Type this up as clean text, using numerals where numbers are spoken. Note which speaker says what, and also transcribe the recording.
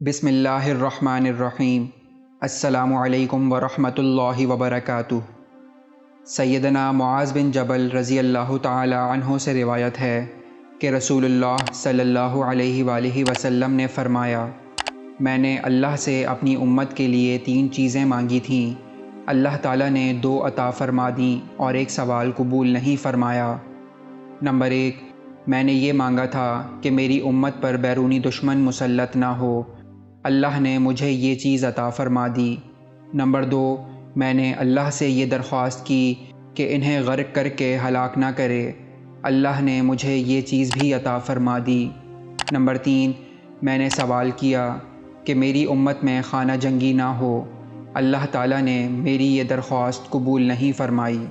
Speaker 1: بسم اللہ الرحمن الرحیم۔ السلام علیکم ورحمۃ اللہ وبرکاتہ۔ سیدنا معاذ بن جبل رضی اللہ تعالی عنہ سے روایت ہے کہ رسول اللہ صلی اللہ علیہ وآلہ وسلم نے فرمایا، میں نے اللہ سے اپنی امت کے لیے 3 چیزیں مانگی تھیں، اللہ تعالیٰ نے 2 عطا فرما دیں اور ایک سوال قبول نہیں فرمایا۔ نمبر 1، میں نے یہ مانگا تھا کہ میری امت پر بیرونی دشمن مسلط نہ ہو، اللہ نے مجھے یہ چیز عطا فرما دی۔ نمبر 2، میں نے اللہ سے یہ درخواست کی کہ انہیں غرق کر کے ہلاک نہ کرے، اللہ نے مجھے یہ چیز بھی عطا فرما دی۔ نمبر 3، میں نے سوال کیا کہ میری امت میں خانہ جنگی نہ ہو، اللہ تعالیٰ نے میری یہ درخواست قبول نہیں فرمائی۔